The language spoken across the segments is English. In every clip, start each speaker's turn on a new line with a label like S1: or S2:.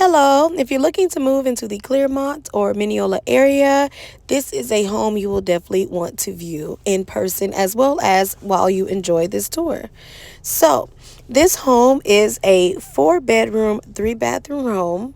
S1: Hello, if you're looking to move into the Clermont or Mineola area, this is a home you will definitely want to view in person as well as while you enjoy this tour. So, this home is a 4-bedroom, 3-bathroom home.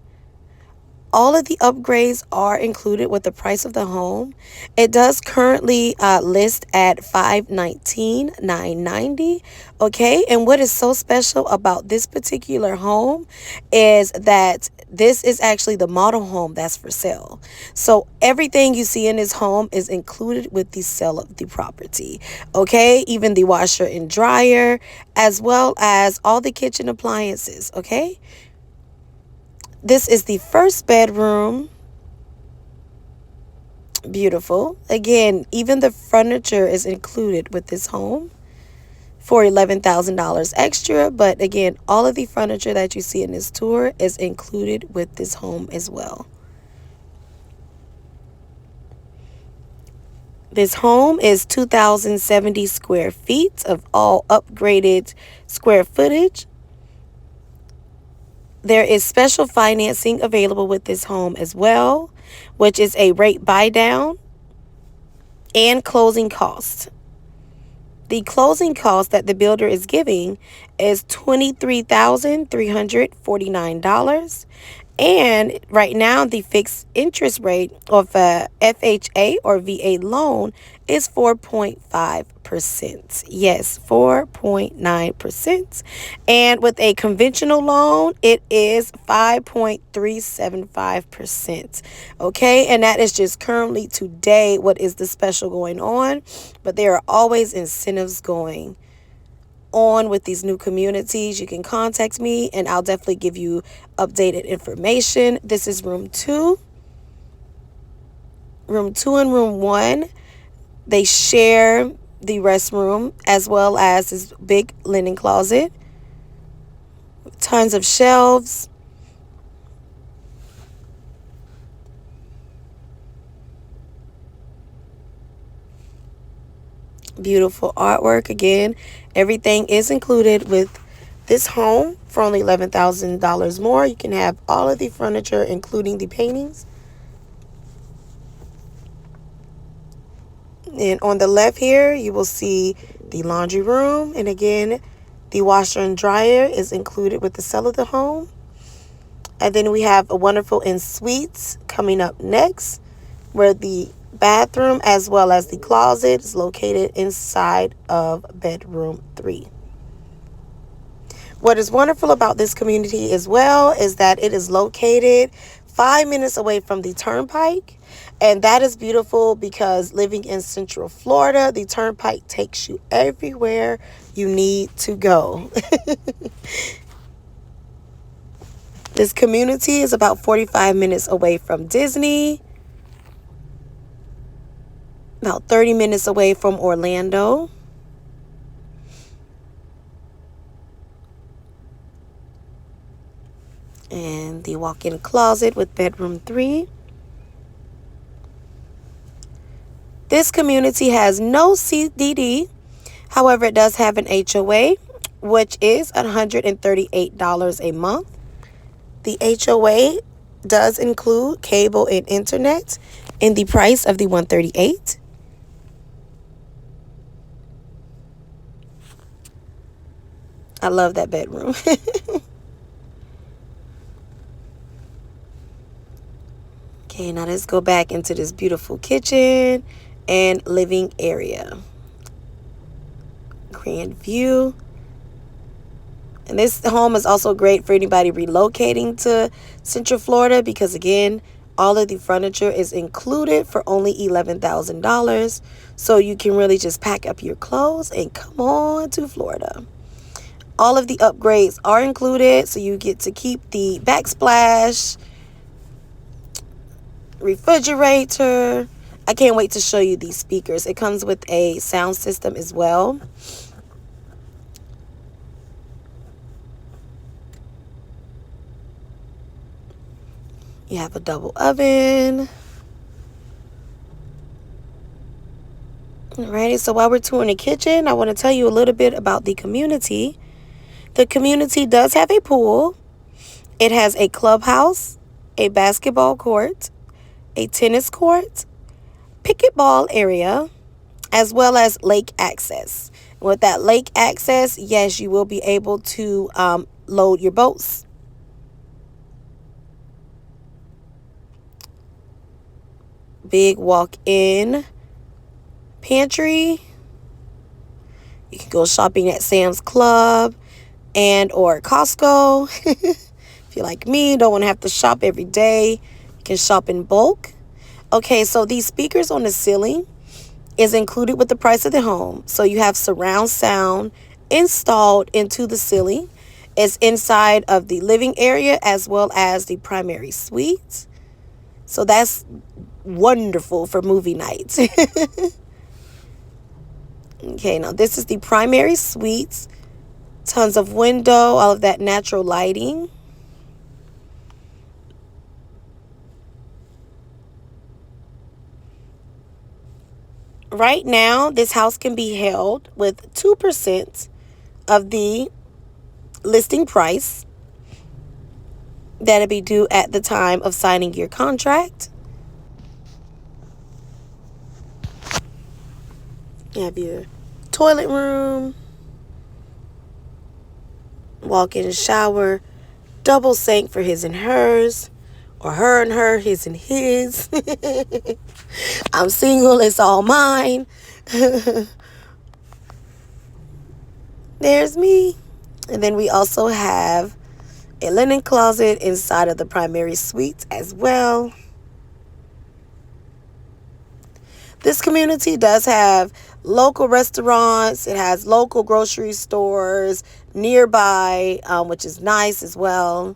S1: All of the upgrades are included with the price of the home. It does currently list at $519,990. Okay, and what is so special about this particular home is that this is actually the model home that's for sale. So everything you see in this home is included with the sale of the property. Okay, even the washer and dryer, as well as all the kitchen appliances. Okay. This is the first bedroom. Beautiful. Again, even the furniture is included with this home for $11,000 extra. But again, all of the furniture that you see in this tour is included with this home as well. This home is 2,070 square feet of all upgraded square footage. There is special financing available with this home as well, which is a rate buy down and closing costs. The closing cost that the builder is giving is $23,349. And right now, the fixed interest rate of a FHA or VA loan is 4.5%. Yes, 4.9%. And with a conventional loan, it is 5.375%. Okay, and that is just currently today what is the special going on. But there are always incentives going on with these new communities. You can contact me and I'll definitely give you updated information. This is room 2. Room 2 and room 1, they share the restroom as well as this big linen closet. Tons of shelves. Beautiful artwork. Again, everything is included with this home for only $11,000 more. You can have all of the furniture, including the paintings. And on the left here, you will see the laundry room. And again, the washer and dryer is included with the sale of the home. And then we have a wonderful en-suite coming up next, where the bathroom as well as the closet is located inside of bedroom 3. What is wonderful about this community as well is that it is located 5 minutes away from the turnpike. And that is beautiful because living in Central Florida, the turnpike takes you everywhere you need to go. This community is about 45 minutes away from Disney, about 30 minutes away from Orlando. And the walk-in closet with bedroom 3. This community has no CDD. However, it does have an HOA, which is $138 a month. The HOA does include cable and internet in the price of the $138. I love that bedroom. Okay, now let's go back into this beautiful kitchen and living area. Grand view. And this home is also great for anybody relocating to Central Florida because, again, all of the furniture is included for only $11,000. So you can really just pack up your clothes and come on to Florida. All of the upgrades are included, so you get to keep the backsplash, refrigerator. I can't wait to show you these speakers. It comes with a sound system as well. You have a double oven. Alrighty, so while we're touring the kitchen, I want to tell you a little bit about the community. The community does have a pool. It has a clubhouse, a basketball court, a tennis court, pickleball area, as well as lake access. With that lake access, yes, you will be able to load your boats. Big walk-in pantry. You can go shopping at Sam's Club and or Costco. If you're like me, don't want to have to shop every day, you can shop in bulk. Okay, so these speakers on the ceiling is included with the price of the home. So you have surround sound installed into the ceiling. It's inside of the living area as well as the primary suite. So that's wonderful for movie nights. Okay, now this is the primary suite. Tons of window, all of that natural lighting. Right now, this house can be held with 2% of the listing price. That'll be due at the time of signing your contract. You have your toilet room, walk-in shower, double sink for his and hers, or her and her, his and his. I'm single, it's all mine. There's me. And then we also have a linen closet inside of the primary suite as well. This community does have local restaurants. It has local grocery stores nearby, which is nice as well.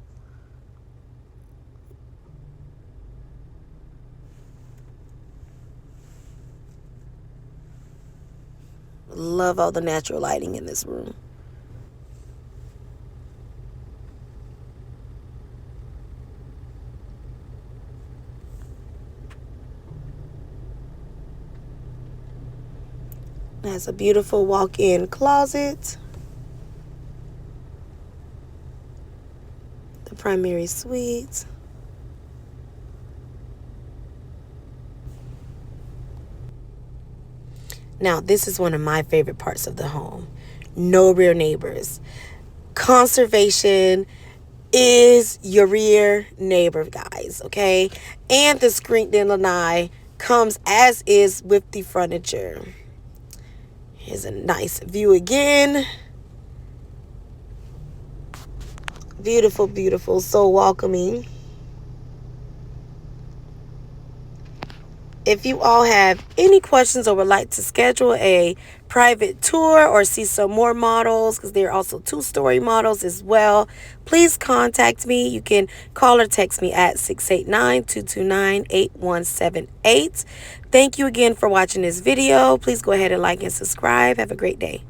S1: Love all the natural lighting in this room. It has a beautiful walk-in closet. The primary suite. Now, this is one of my favorite parts of the home. No rear neighbors. Conservation is your rear neighbor, guys, okay? And the screen lanai comes as is with the furniture. Here's a nice view again. Beautiful, beautiful, so welcoming. If you all have any questions or would like to schedule a private tour or see some more models, because there are also 2-story models as well, please contact me. You can call or text me at 689-229-8178. Thank you again for watching this video. Please go ahead and like and subscribe. Have a great day.